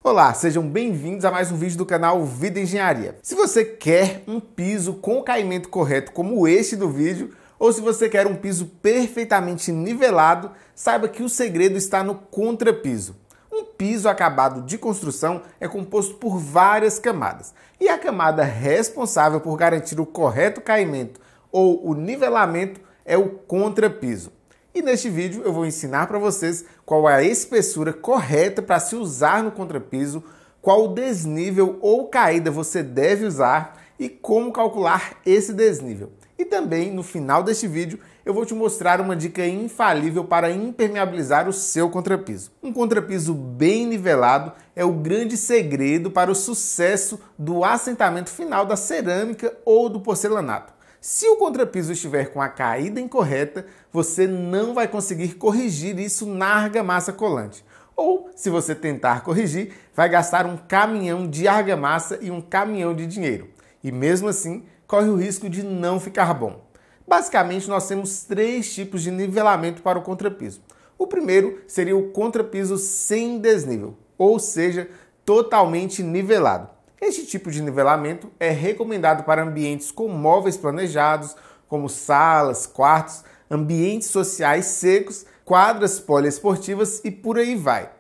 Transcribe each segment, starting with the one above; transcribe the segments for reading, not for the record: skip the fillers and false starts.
Olá, sejam bem-vindos a mais um vídeo do canal Vida Engenharia. Se você quer um piso com caimento correto como este do vídeo, ou se você quer um piso perfeitamente nivelado, saiba que o segredo está no contrapiso. Um piso acabado de construção é composto por várias camadas, e a camada responsável por garantir o correto caimento ou o nivelamento é o contrapiso. E neste vídeo eu vou ensinar para vocês qual é a espessura correta para se usar no contrapiso, qual desnível ou caída você deve usar e como calcular esse desnível. E também no final deste vídeo eu vou te mostrar uma dica infalível para impermeabilizar o seu contrapiso. Um contrapiso bem nivelado é o grande segredo para o sucesso do assentamento final da cerâmica ou do porcelanato. Se o contrapiso estiver com a caída incorreta, você não vai conseguir corrigir isso na argamassa colante. Ou, se você tentar corrigir, vai gastar um caminhão de argamassa e um caminhão de dinheiro. E mesmo assim, corre o risco de não ficar bom. Basicamente, nós temos três tipos de nivelamento para o contrapiso. O primeiro seria o contrapiso sem desnível, ou seja, totalmente nivelado. Este tipo de nivelamento é recomendado para ambientes com móveis planejados, como salas, quartos, ambientes sociais secos, quadras poliesportivas e por aí vai.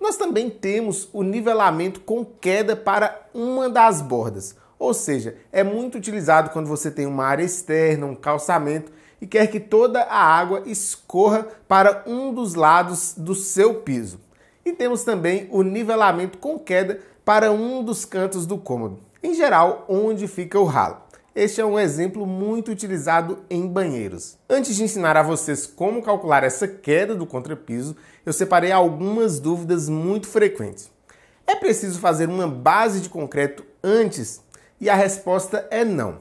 Nós também temos o nivelamento com queda para uma das bordas, ou seja, é muito utilizado quando você tem uma área externa, um calçamento e quer que toda a água escorra para um dos lados do seu piso. E temos também o nivelamento com queda para um dos cantos do cômodo, em geral onde fica o ralo. Este é um exemplo muito utilizado em banheiros. Antes de ensinar a vocês como calcular essa queda do contrapiso, eu separei algumas dúvidas muito frequentes. É preciso fazer uma base de concreto antes? E a resposta é não.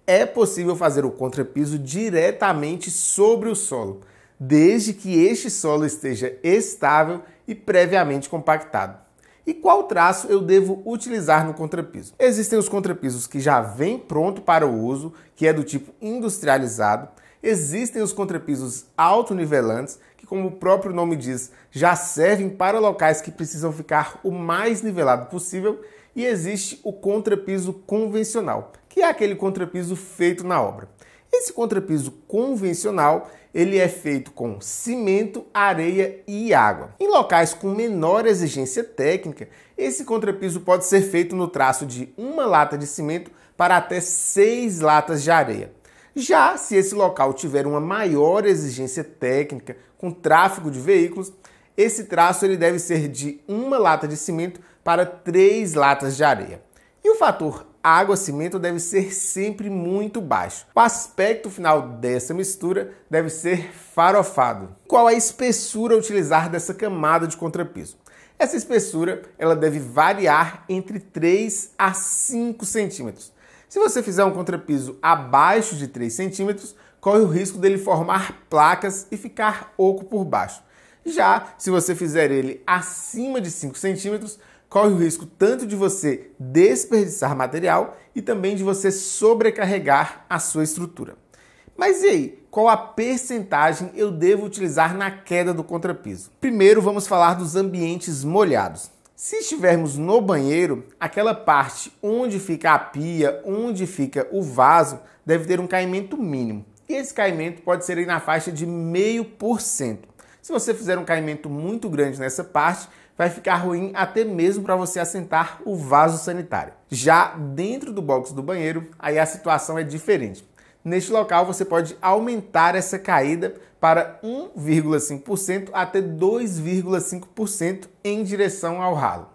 É possível fazer o contrapiso diretamente sobre o solo, desde que este solo esteja estável e previamente compactado. E qual traço eu devo utilizar no contrapiso? Existem os contrapisos que já vêm pronto para o uso, que é do tipo industrializado. Existem os contrapisos autonivelantes, que como o próprio nome diz, já servem para locais que precisam ficar o mais nivelado possível. E existe o contrapiso convencional, que é aquele contrapiso feito na obra. Esse contrapiso convencional, ele é feito com cimento, areia e água. Em locais com menor exigência técnica, esse contrapiso pode ser feito no traço de uma lata de cimento para até 6 latas de areia. Já se esse local tiver uma maior exigência técnica, com tráfego de veículos, esse traço ele deve ser de uma lata de cimento para 3 latas de areia. E o fator água-cimento deve ser sempre muito baixo. O aspecto final dessa mistura deve ser farofado. Qual a espessura a utilizar dessa camada de contrapiso? Essa espessura ela deve variar entre 3 a 5 centímetros. Se você fizer um contrapiso abaixo de 3 centímetros, corre o risco dele formar placas e ficar oco por baixo. Já se você fizer ele acima de 5 centímetros, corre o risco tanto de você desperdiçar material e também de você sobrecarregar a sua estrutura. Mas e aí, qual a percentagem eu devo utilizar na queda do contrapiso? Primeiro vamos falar dos ambientes molhados. Se estivermos no banheiro, aquela parte onde fica a pia, onde fica o vaso, deve ter um caimento mínimo. E esse caimento pode ser aí na faixa de 0,5%. Se você fizer um caimento muito grande nessa parte, vai ficar ruim até mesmo para você assentar o vaso sanitário. Já dentro do box do banheiro, aí a situação é diferente. Neste local você pode aumentar essa caída para 1,5% até 2,5% em direção ao ralo.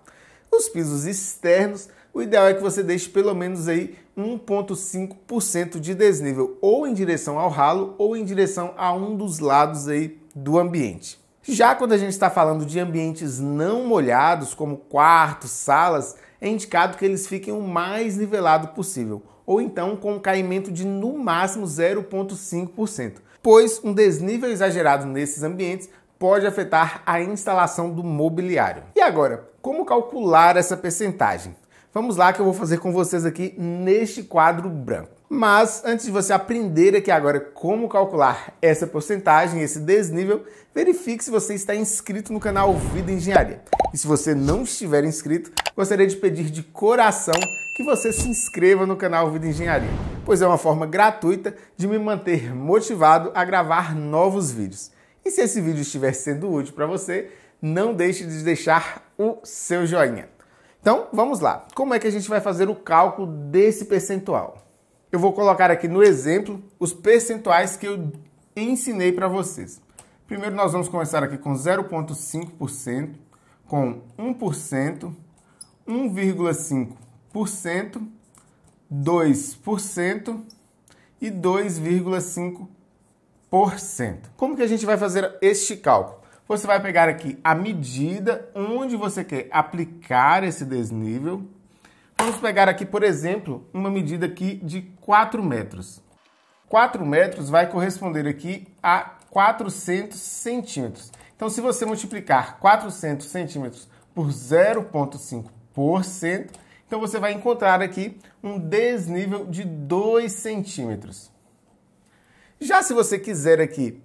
Os pisos externos, o ideal é que você deixe pelo menos aí 1,5% de desnível ou em direção ao ralo ou em direção a um dos lados aí do ambiente. Já quando a gente está falando de ambientes não molhados, como quartos, salas, é indicado que eles fiquem o mais nivelado possível, ou então com um caimento de no máximo 0,5%, pois um desnível exagerado nesses ambientes pode afetar a instalação do mobiliário. E agora, como calcular essa percentagem? Vamos lá que eu vou fazer com vocês aqui neste quadro branco. Mas antes de você aprender aqui agora como calcular essa porcentagem, esse desnível, verifique se você está inscrito no canal Vida Engenharia. E se você não estiver inscrito, gostaria de pedir de coração que você se inscreva no canal Vida Engenharia, pois é uma forma gratuita de me manter motivado a gravar novos vídeos. E se esse vídeo estiver sendo útil para você, não deixe de deixar o seu joinha. Então, vamos lá. Como é que a gente vai fazer o cálculo desse percentual? Eu vou colocar aqui no exemplo os percentuais que eu ensinei para vocês. Primeiro nós vamos começar aqui com 0,5%, com 1%, 1,5%, 2% e 2,5%. Como que a gente vai fazer este cálculo? Você vai pegar aqui a medida onde você quer aplicar esse desnível. Vamos pegar aqui, por exemplo, uma medida aqui de 4 metros. 4 metros vai corresponder aqui a 400 centímetros. Então, se você multiplicar 400 centímetros por 0,5%, então você vai encontrar aqui um desnível de 2 centímetros. Já se você quiser aqui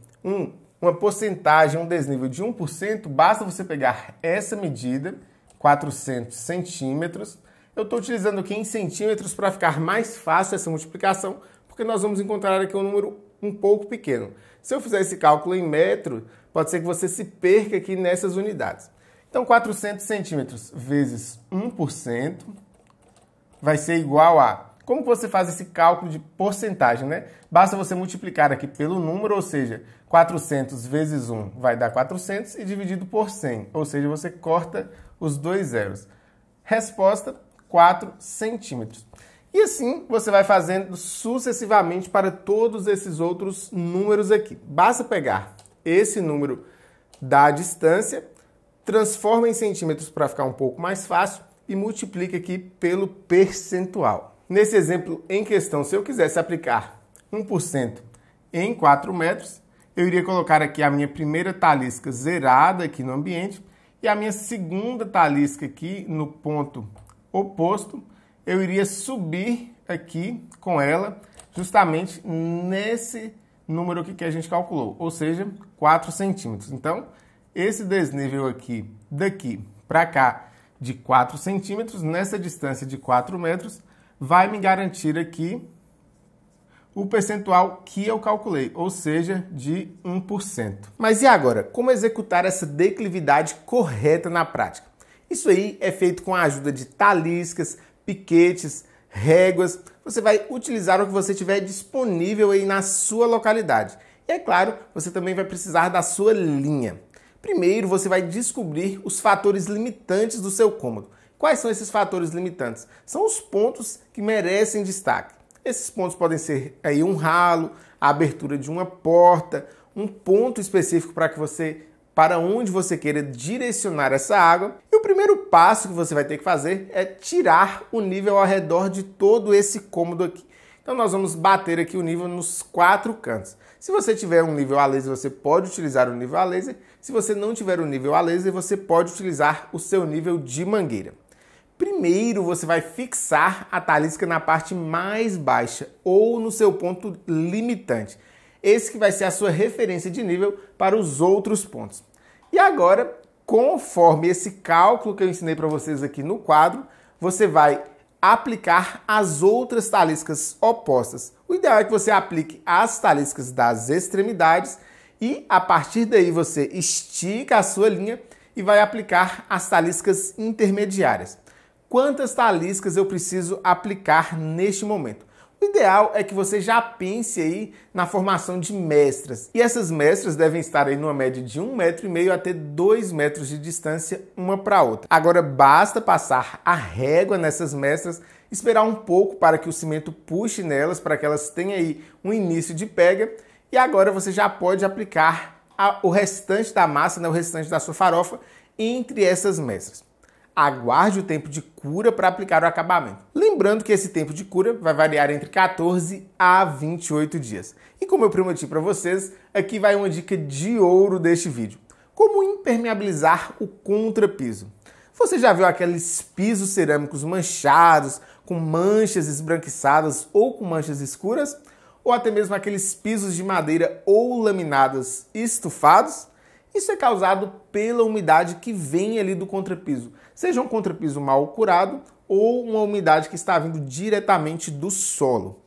uma porcentagem, um desnível de 1%, basta você pegar essa medida, 400 centímetros. Eu estou utilizando aqui em centímetros para ficar mais fácil essa multiplicação, porque nós vamos encontrar aqui um número um pouco pequeno. Se eu fizer esse cálculo em metro, pode ser que você se perca aqui nessas unidades. Então, 400 centímetros vezes 1% vai ser igual a... Como você faz esse cálculo de porcentagem, né? Basta você multiplicar aqui pelo número, ou seja, 400 vezes 1 vai dar 400 e dividido por 100, ou seja, você corta os dois zeros. Resposta, 4 centímetros. E assim você vai fazendo sucessivamente para todos esses outros números aqui. Basta pegar esse número da distância, transforma em centímetros para ficar um pouco mais fácil e multiplica aqui pelo percentual. Nesse exemplo em questão, se eu quisesse aplicar 1% em 4 metros, eu iria colocar aqui a minha primeira talisca zerada aqui no ambiente e a minha segunda talisca aqui no ponto oposto, eu iria subir aqui com ela justamente nesse número aqui que a gente calculou, ou seja, 4 centímetros. Então, esse desnível aqui, daqui para cá, de 4 centímetros, nessa distância de 4 metros, vai me garantir aqui o percentual que eu calculei, ou seja, de 1%. Mas e agora? Como executar essa declividade correta na prática? Isso aí é feito com a ajuda de taliscas, piquetes, réguas. Você vai utilizar o que você tiver disponível aí na sua localidade. E é claro, você também vai precisar da sua linha. Primeiro, você vai descobrir os fatores limitantes do seu cômodo. Quais são esses fatores limitantes? São os pontos que merecem destaque. Esses pontos podem ser aí um ralo, a abertura de uma porta, um ponto específico para onde você queira direcionar essa água. E o primeiro passo que você vai ter que fazer é tirar o nível ao redor de todo esse cômodo aqui. Então nós vamos bater aqui o nível nos 4 cantos. Se você tiver um nível a laser, você pode utilizar o nível a laser. Se você não tiver o nível a laser, você pode utilizar o seu nível de mangueira. Primeiro, você vai fixar a talisca na parte mais baixa ou no seu ponto limitante. Esse que vai ser a sua referência de nível para os outros pontos. E agora, conforme esse cálculo que eu ensinei para vocês aqui no quadro, você vai aplicar as outras taliscas opostas. O ideal é que você aplique as taliscas das extremidades e, a partir daí, você estica a sua linha e vai aplicar as taliscas intermediárias. Quantas taliscas eu preciso aplicar neste momento? O ideal é que você já pense aí na formação de mestras. E essas mestras devem estar aí numa média de 1,5 m até 2 metros de distância uma para a outra. Agora basta passar a régua nessas mestras, esperar um pouco para que o cimento puxe nelas, para que elas tenham aí um início de pega. E agora você já pode aplicar o restante da massa, o restante da sua farofa entre essas mestras. Aguarde o tempo de cura para aplicar o acabamento. Lembrando que esse tempo de cura vai variar entre 14 a 28 dias. E como eu prometi para vocês, aqui vai uma dica de ouro deste vídeo. Como impermeabilizar o contrapiso. Você já viu aqueles pisos cerâmicos manchados, com manchas esbranquiçadas ou com manchas escuras, ou até mesmo aqueles pisos de madeira ou laminadas estufados. Isso é causado pela umidade que vem ali do contrapiso, seja um contrapiso mal curado ou uma umidade que está vindo diretamente do solo.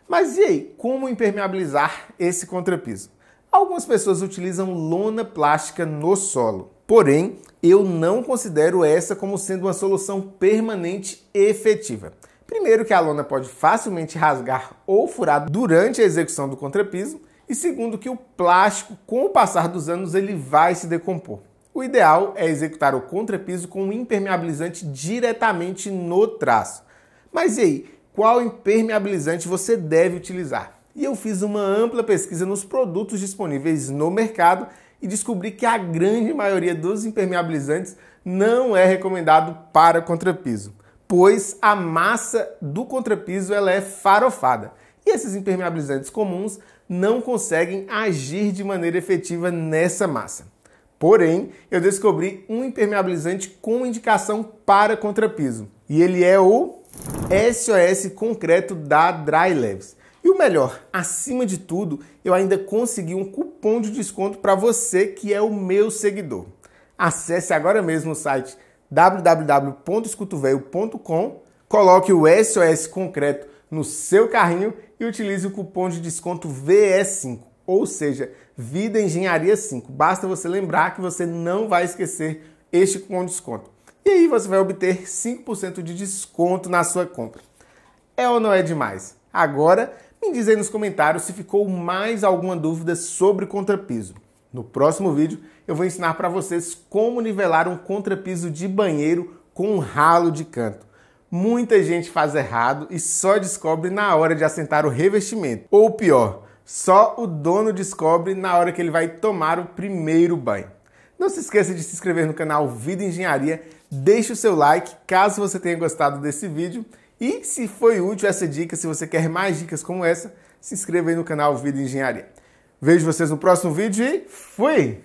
Mas e aí, como impermeabilizar esse contrapiso? Algumas pessoas utilizam lona plástica no solo, porém, eu não considero essa como sendo uma solução permanente e efetiva. Primeiro, que a lona pode facilmente rasgar ou furar durante a execução do contrapiso, e segundo, que o plástico, com o passar dos anos, ele vai se decompor. O ideal é executar o contrapiso com um impermeabilizante diretamente no traço. Mas e aí, qual impermeabilizante você deve utilizar? E eu fiz uma ampla pesquisa nos produtos disponíveis no mercado e descobri que a grande maioria dos impermeabilizantes não é recomendado para contrapiso, pois a massa do contrapiso ela é farofada. E esses impermeabilizantes comuns não conseguem agir de maneira efetiva nessa massa. Porém, eu descobri um impermeabilizante com indicação para contrapiso. E ele é o SOS Concreto da Dry Leves. E o melhor, acima de tudo, eu ainda consegui um cupom de desconto para você que é o meu seguidor. Acesse agora mesmo o site www.escutovelho.com, coloque o SOS Concreto no seu carrinho e utilize o cupom de desconto VE5, ou seja, Vida Engenharia 5. Basta você lembrar que você não vai esquecer este cupom de desconto. E aí você vai obter 5% de desconto na sua compra. É ou não é demais? Agora, me diz aí nos comentários se ficou mais alguma dúvida sobre contrapiso. No próximo vídeo, eu vou ensinar para vocês como nivelar um contrapiso de banheiro com um ralo de canto. Muita gente faz errado e só descobre na hora de assentar o revestimento. Ou pior, só o dono descobre na hora que ele vai tomar o primeiro banho. Não se esqueça de se inscrever no canal Vida Engenharia, deixe o seu like caso você tenha gostado desse vídeo e se foi útil essa dica, se você quer mais dicas como essa, se inscreva aí no canal Vida Engenharia. Vejo vocês no próximo vídeo e fui!